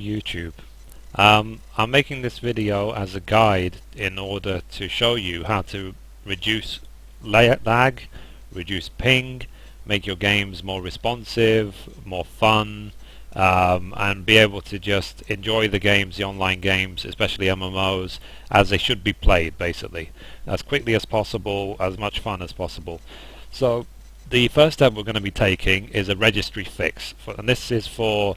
YouTube. I'm making this video as a guide in order to show you how to reduce lag, reduce ping, make your games more responsive, more fun, and be able to just enjoy the games, the online games, especially MMOs, as they should be played, basically, as quickly as possible, as much fun as possible. So the first step we're going to be taking is a registry fix, and this is for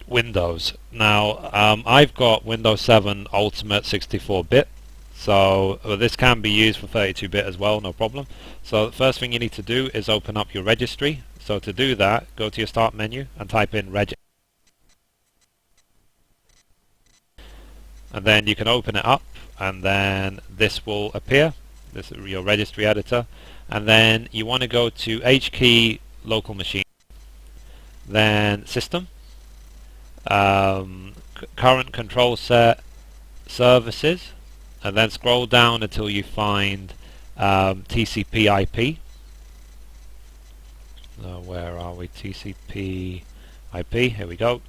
Windows. Now I've got Windows 7 Ultimate 64-bit, so this can be used for 32-bit as well, no problem. So the first thing you need to do is open up your registry. So to do that, go to your start menu and type in reg, and then you can open it up, and then this will appear. This is your registry editor, and then you want to go to HKey local machine, then system, current control set, services, and then scroll down until you find TCP IP. Where are we? TCP IP, here we go.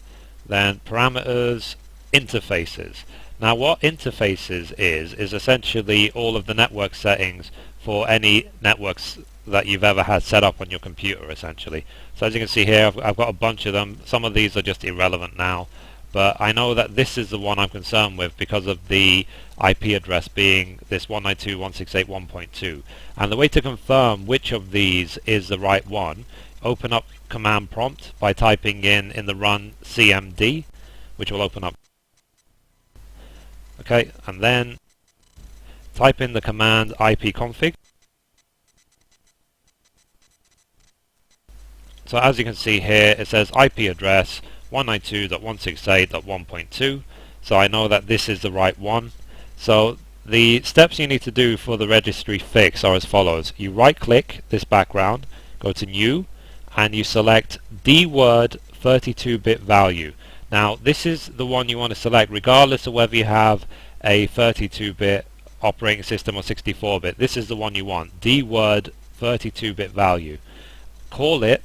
Then parameters, interfaces. Now what interfaces is essentially all of the network settings for any networks that you've ever had set up on your computer, essentially. So as you can see here, I've got a bunch of them. Some of these are just irrelevant now, but I know that this is the one I'm concerned with because of the IP address being this 192.168.1.2. And the way to confirm which of these is the right one, open up command prompt by typing in the run cmd, which will open up. Okay, and then type in the command ipconfig. So as you can see here, it says IP address 192.168.1.2, so I know that this is the right one. So the steps you need to do for the registry fix are as follows. You right click this background, go to new, and you select dword 32-bit value. Now this is the one you want to select regardless of whether you have a 32-bit operating system or 64-bit. This is the one you want, dword 32-bit value. Call it,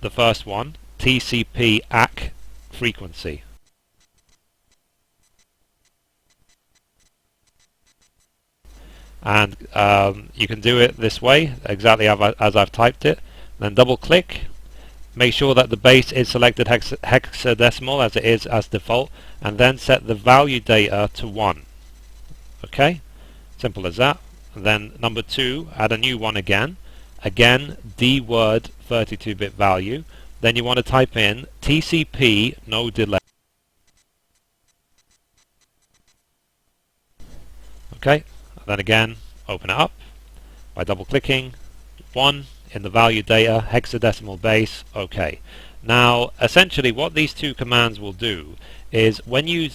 the first one, TCP AC frequency. And you can do it this way, exactly as I've typed it. Then double click, make sure that the base is selected hexadecimal as it is as default, and then set the value data to 1. Okay, simple as that. And then number 2, add a new one again dword 32-bit value. Then you want to type in TCP no delay. Okay, and then again open it up by double clicking 1 in the value data, hexadecimal base. Okay, now essentially what these two commands will do is when you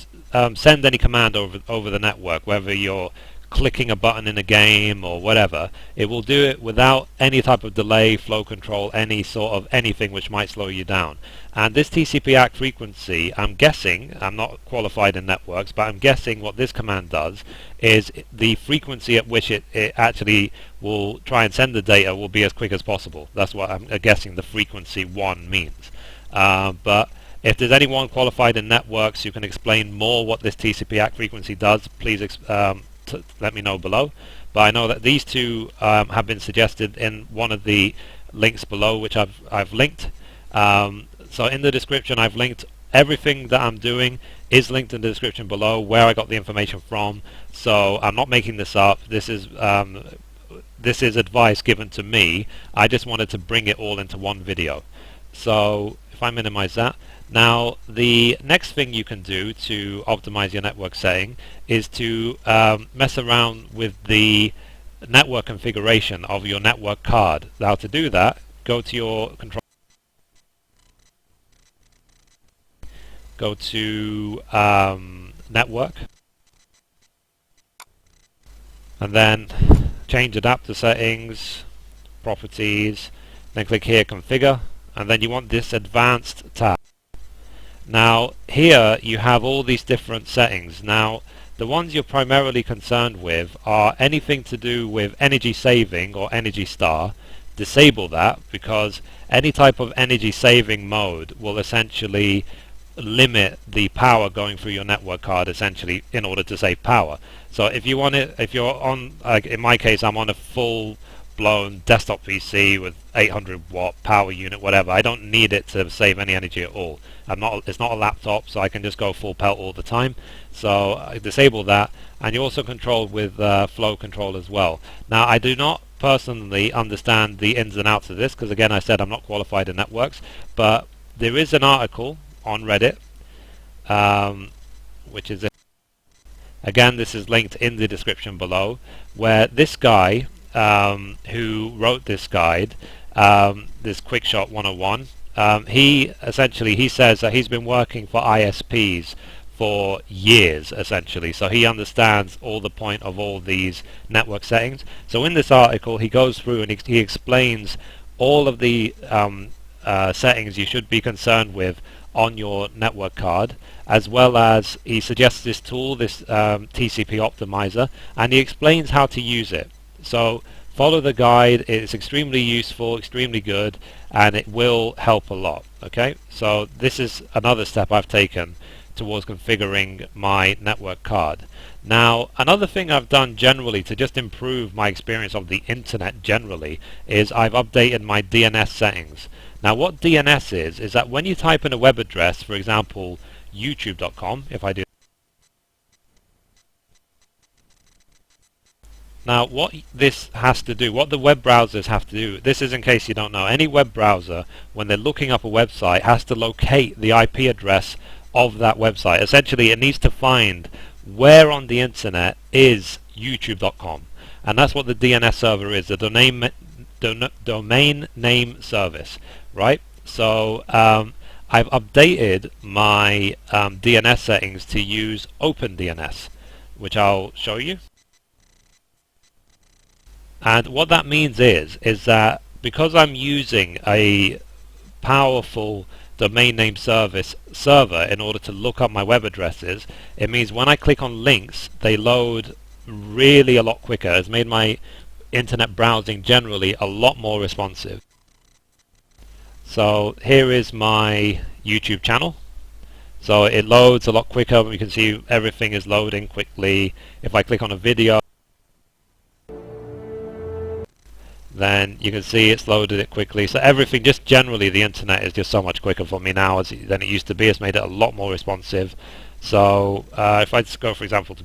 send any command over the network, whether you're clicking a button in a game or whatever, it will do it without any type of delay, flow control, any sort of anything which might slow you down. And this TCP AC frequency, I'm guessing, I'm not qualified in networks, but I'm guessing what this command does is the frequency at which it actually will try and send the data will be as quick as possible. That's what I'm guessing the frequency 1 means. But if there's anyone qualified in networks who can explain more what this TCP AC frequency does, please let me know below. But I know that these two have been suggested in one of the links below, which I've linked. So in the description I've linked everything that I'm doing is linked in the description below, where I got the information from. So I'm not making this up. This is advice given to me. I just wanted to bring it all into one video. So if I minimize that. Now the next thing you can do to optimize your network setting is to mess around with the network configuration of your network card. Now to do that, go to your control, go to network, and then change adapter settings, properties, then click here configure, and then you want this advanced tab. Now here you have all these different settings. Now the ones you're primarily concerned with are anything to do with energy saving or energy star. Disable that, because any type of energy saving mode will essentially limit the power going through your network card essentially in order to save power. So if you want it, if you're on, like in my case, I'm on a full blown desktop PC with 800 watt power unit, whatever. I don't need it to save any energy at all. It's not a laptop, so I can just go full pelt all the time. So I disable that, and you're also controlled with flow control as well. Now I do not personally understand the ins and outs of this, because again I said I'm not qualified in networks, but there is an article on Reddit, which is again, this is linked in the description below, where this guy who wrote this guide, this Quick Shot 101, he says that he's been working for ISPs for years essentially, so he understands all the point of all these network settings. So in this article he goes through and he explains all of the settings you should be concerned with on your network card, as well as he suggests this tool, this TCP optimizer, and he explains how to use it. So follow the guide. It's extremely useful, extremely good, and it will help a lot. Okay, so this is another step I've taken towards configuring my network card. Now, another thing I've done generally to just improve my experience of the internet generally is I've updated my DNS settings. Now what DNS is that when you type in a web address, for example youtube.com, if I do. Now what this has to do, what the web browsers have to do, this is in case you don't know, any web browser when they're looking up a website has to locate the IP address of that website. Essentially it needs to find where on the internet is youtube.com, and that's what the DNS server is, the domain name service, right? So I've updated my DNS settings to use OpenDNS, which I'll show you. And what that means is that because I'm using a powerful domain name service server in order to look up my web addresses, it means when I click on links they load really a lot quicker. It's made my internet browsing generally a lot more responsive. So here is my YouTube channel. So it loads a lot quicker. You can see everything is loading quickly. If I click on a video, then you can see it's loaded it quickly. So everything, just generally the internet is just so much quicker for me now than it used to be. It's made it a lot more responsive. So if I just go, for example, to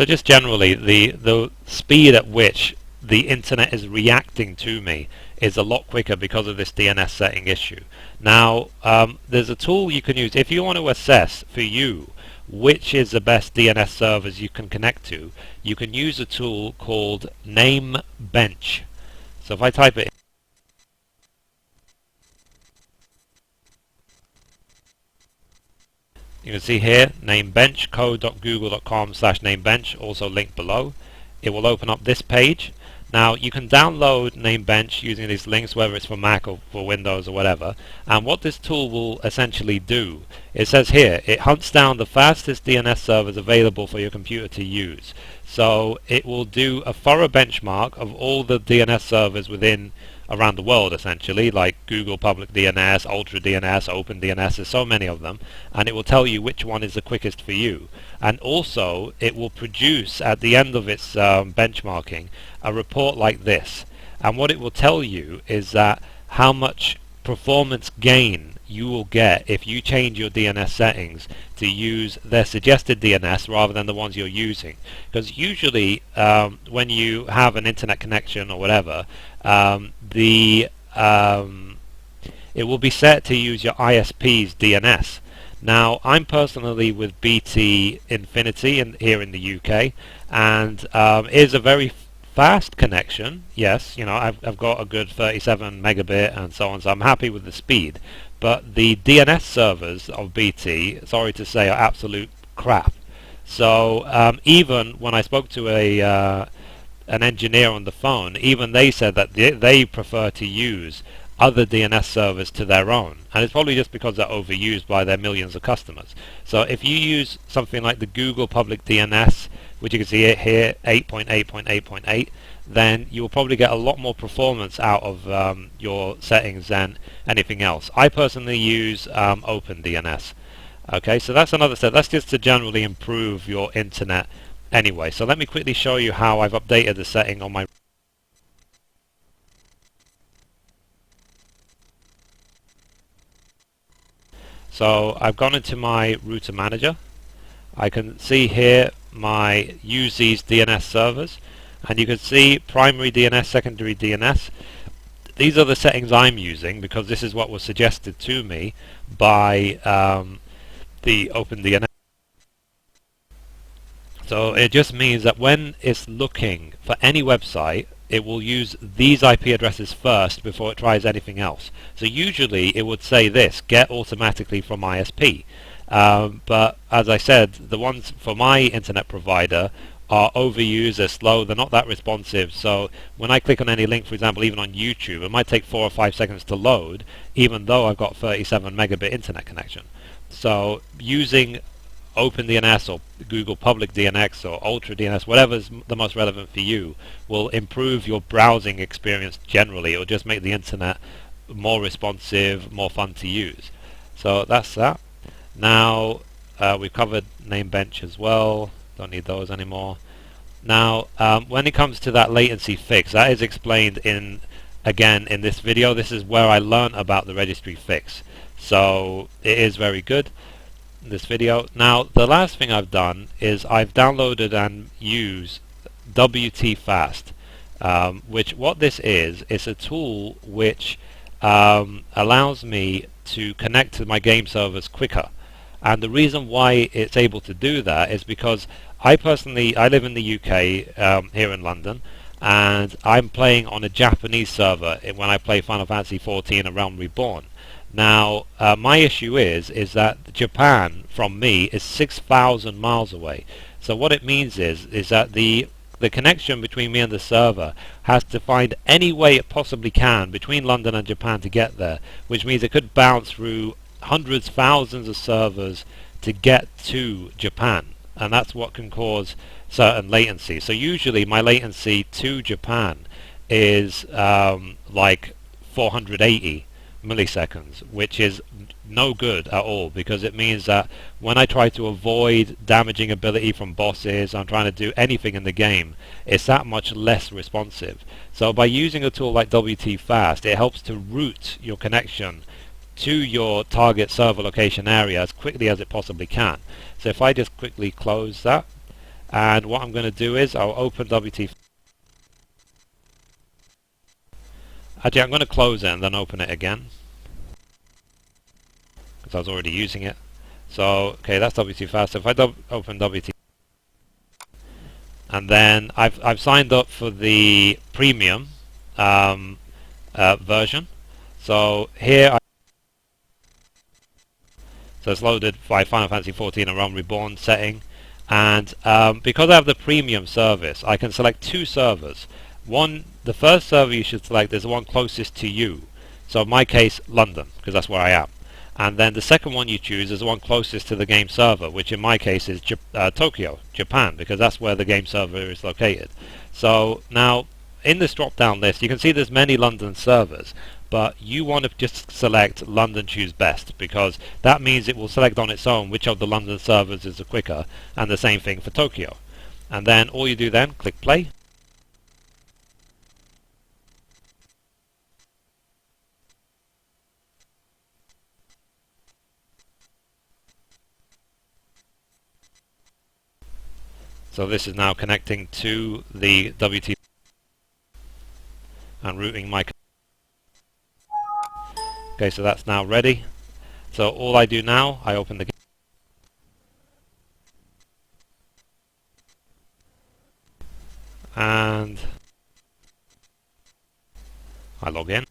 just generally, the speed at which the internet is reacting to me is a lot quicker because of this DNS setting issue. Now, there's a tool you can use if you want to assess for you which is the best DNS servers you can connect to. You can use a tool called NameBench. So if I type it, you can see here, namebench, code.google.com/namebench, also linked below. It will open up this page. Now you can download NameBench using these links, whether it's for Mac or for Windows or whatever. And what this tool will essentially do, it says here, it hunts down the fastest DNS servers available for your computer to use. So it will do a thorough benchmark of all the DNS servers around the world, essentially, like Google Public DNS, Ultra DNS, Open DNS. There's so many of them, and it will tell you which one is the quickest for you. And also it will produce at the end of its benchmarking a report like this, and what it will tell you is that how much performance gain you will get if you change your DNS settings to use their suggested DNS rather than the ones you're using. Because usually when you have an internet connection or whatever, it will be set to use your ISP's DNS. Now I'm personally with BT Infinity here in the UK, and it is a very fast connection. Yes, I've got a good 37 megabit and so on, so I'm happy with the speed. But the DNS servers of BT, sorry to say, are absolute crap. So even when I spoke to an engineer on the phone, even they said that they prefer to use other DNS servers to their own, and it's probably just because they're overused by their millions of customers. So if you use something like the Google Public DNS which you can see it here, 8.8.8.8, then you'll probably get a lot more performance out of your settings than anything else. I personally use OpenDNS. Okay, so that's another step. That's just to generally improve your internet anyway. So let me quickly show you how I've updated the setting on my. So I've gone into my router manager. I can see here my use these DNS servers, and you can see primary DNS, secondary DNS. These are the settings I'm using because this is what was suggested to me by the OpenDNS. So it just means that when it's looking for any website, it will use these IP addresses first before it tries anything else. So usually it would say this, get automatically from ISP. But as I said, the ones for my internet provider are overused, they're slow, they're not that responsive. So when I click on any link, for example, even on YouTube, it might take 4 or 5 seconds to load, even though I've got 37 megabit internet connection. So using OpenDNS or Google Public DNS or Ultra DNS, whatever's the most relevant for you, will improve your browsing experience generally. It will just make the internet more responsive, more fun to use. So that's that. Now we've covered name bench as well. Don't need those anymore. Now when it comes to that latency fix, that is explained again in this video. This is where I learned about the registry fix. So it is very good. This video. Now the last thing I've done is I've downloaded and used WT Fast, which what this is a tool which allows me to connect to my game servers quicker. And the reason why it's able to do that is because I live in the UK, here in London, and I'm playing on a Japanese server when I play Final Fantasy XIV: A Realm Reborn. Now, my issue is that Japan, from me, is 6,000 miles away. So what it means is that the connection between me and the server has to find any way it possibly can between London and Japan to get there, which means it could bounce through hundreds, thousands of servers to get to Japan. And that's what can cause certain latency. So usually my latency to Japan is like 480 milliseconds, which is no good at all, because it means that when I try to avoid damaging ability from bosses, I'm trying to do anything in the game, it's that much less responsive. So by using a tool like WT Fast, it helps to route your connection to your target server location area as quickly as it possibly can. So if I just quickly close that, and what I'm going to do is I'll open WT. Actually, I'm going to close it and then open it again, because I was already using it. So, okay, that's WT Fast. So if I open WT, and then I've signed up for the premium version. So here, so it's loaded by Final Fantasy XIV: A Realm Reborn setting, and because I have the premium service, I can select 2 servers. The first server you should select is the one closest to you. So in my case, London, because that's where I am. And then the second one you choose is the one closest to the game server, which in my case is Tokyo, Japan, because that's where the game server is located. So now in this drop-down list, you can see there's many London servers, but you want to just select London choose best, because that means it will select on its own which of the London servers is the quicker, and the same thing for Tokyo. And then all you do then, click play. So this is now connecting to the WT and routing my. Okay, so that's now ready. So all I do now, I open the game and I log in.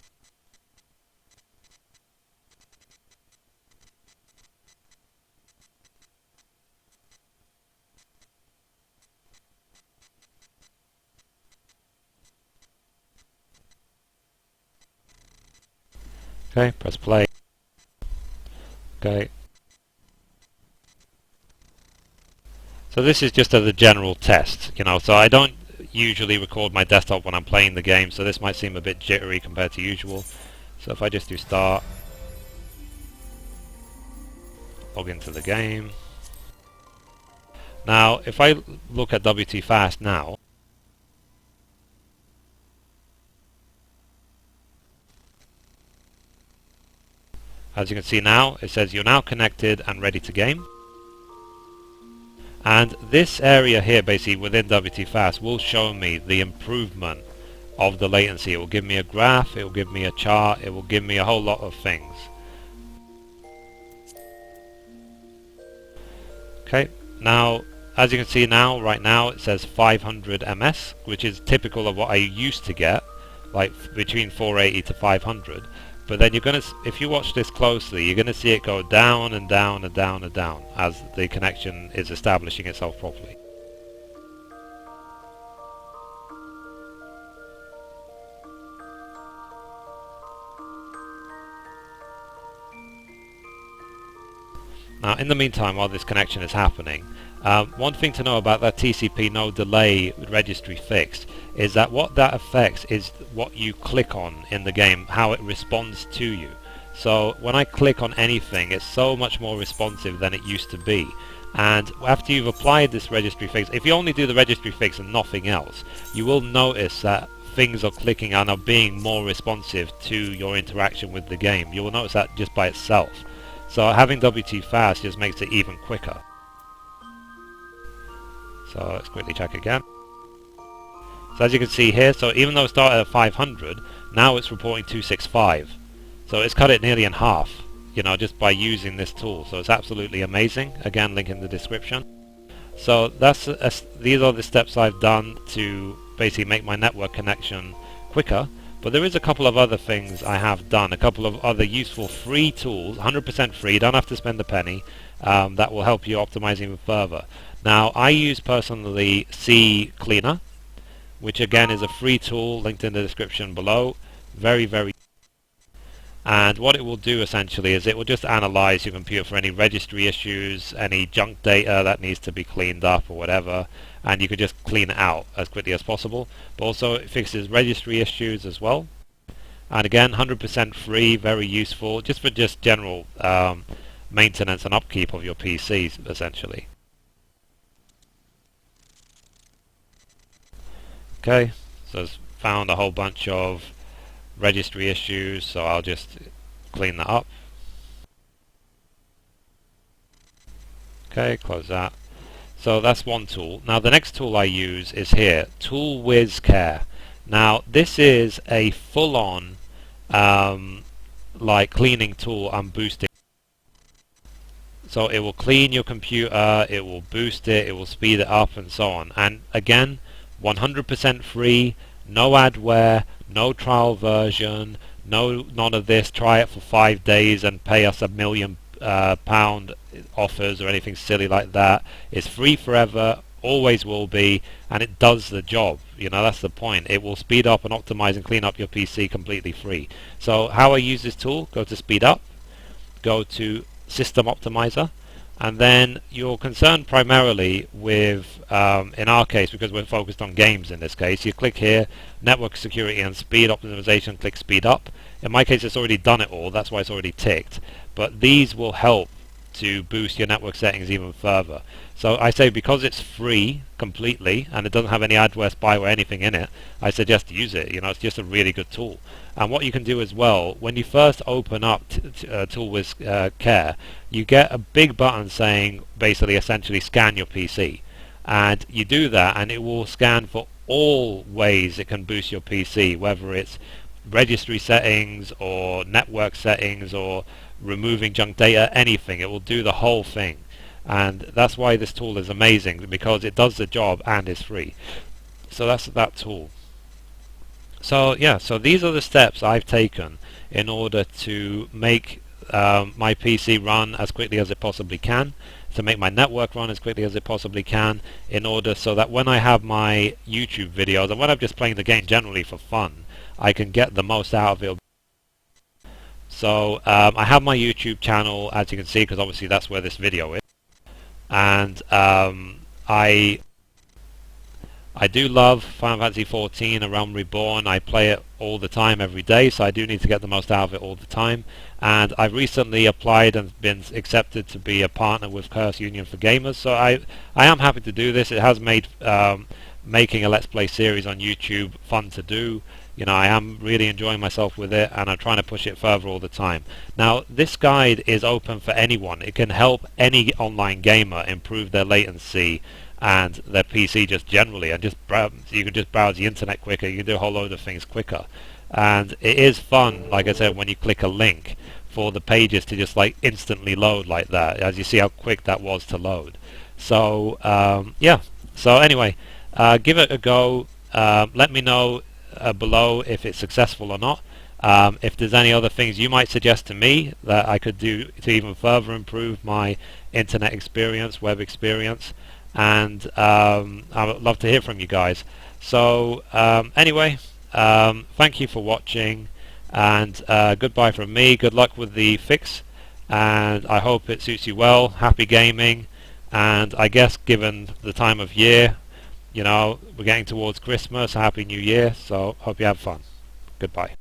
Okay, press play. Okay. So this is just as a general test, so I don't usually record my desktop when I'm playing the game, so this might seem a bit jittery compared to usual. So if I just do start, log into the game. Now if I look at WT Fast now, as you can see now, it says you're now connected and ready to game. And this area here, basically within WT Fast, will show me the improvement of the latency. It will give me a graph, it will give me a chart, it will give me a whole lot of things. Okay, now as you can see now, right now it says 500 ms, which is typical of what I used to get, like between 480 to 500. But then you're going to, if you watch this closely, you're going to see it go down and down and down and down as the connection is establishing itself properly. Now in the meantime, while this connection is happening, one thing to know about that TCP no delay registry fix is that what that affects is what you click on in the game, how it responds to you. So when I click on anything, it's so much more responsive than it used to be. And after you've applied this registry fix, if you only do the registry fix and nothing else, you will notice that things are clicking and are being more responsive to your interaction with the game. You will notice that just by itself. So having WT Fast just makes it even quicker. So let's quickly check again. So as you can see here, so even though it started at 500, now it's reporting 265. So it's cut it nearly in half, just by using this tool. So it's absolutely amazing. Again, link in the description. So these are the steps I've done to basically make my network connection quicker. But there is a couple of other things I have done, a couple of other useful free tools, 100% free, don't have to spend a penny, that will help you optimize even further. Now I use personally C Cleaner, which again is a free tool linked in the description below. Very and what it will do essentially is it will just analyze your computer for any registry issues, any junk data that needs to be cleaned up or whatever, and you can just clean it out as quickly as possible. But also it fixes registry issues as well. And again, 100% free, very useful, just for general maintenance and upkeep of your PCs essentially. Okay, so it's found a whole bunch of registry issues, so I'll just clean that up. Okay, close that. So that's one tool. Now the next tool I use is here, Tool Whiz Care. Now this is a full-on like cleaning tool and boosting. So it will clean your computer, it will boost it, it will speed it up and so on. And again, 100% free, no adware, no trial version, none of this, try it for 5 days and pay us £1 million offers or anything silly like that. It's free forever, always will be, and it does the job. That's the point. It will speed up and optimize and clean up your PC completely free. So how I use this tool, go to speed up, go to system optimizer, and then you're concerned primarily with, in our case, because we're focused on games in this case, you click here, network security and speed optimization, click speed up. In my case it's already done it all, that's why it's already ticked, but these will help to boost your network settings even further. So I say because it's free completely and it doesn't have any adware, spyware, or anything in it, I suggest use it. It's just a really good tool. And what you can do as well, when you first open up Tool Whiz Care, you get a big button saying basically essentially scan your PC, and you do that and it will scan for all ways it can boost your PC, whether it's registry settings or network settings or removing junk data, anything. It will do the whole thing, and that's why this tool is amazing, because it does the job and is free. So that's that tool. So yeah, so these are the steps I've taken in order to make my PC run as quickly as it possibly can, to make my network run as quickly as it possibly can, in order so that when I have my YouTube videos and when I'm just playing the game generally for fun, I can get the most out of it. So I have my YouTube channel, as you can see, because obviously that's where this video is, and I do love Final Fantasy XIV, A Realm Reborn. I play it all the time, every day, so I do need to get the most out of it all the time. And I've recently applied and been accepted to be a partner with Chaos Union for Gamers, so I am happy to do this. It has made making a Let's Play series on YouTube fun to do. You know, I am really enjoying myself with it, and I'm trying to push it further all the time. Now, this guide is open for anyone. It can help any online gamer improve their latency and their PC just generally, and just you can just browse the internet quicker, you can do a whole load of things quicker. And it is fun, like I said, when you click a link for the pages to just like instantly load like that, as you see how quick that was to load. So yeah, so anyway, give it a go. Let me know below if it's successful or not. If there's any other things you might suggest to me that I could do to even further improve my internet experience, web experience, and I would love to hear from you guys. So anyway, thank you for watching, and goodbye from me. Good luck with the fix, and I hope it suits you well. Happy gaming, and I guess given the time of year, you know, we're getting towards Christmas. Happy New Year, so hope you have fun. Goodbye.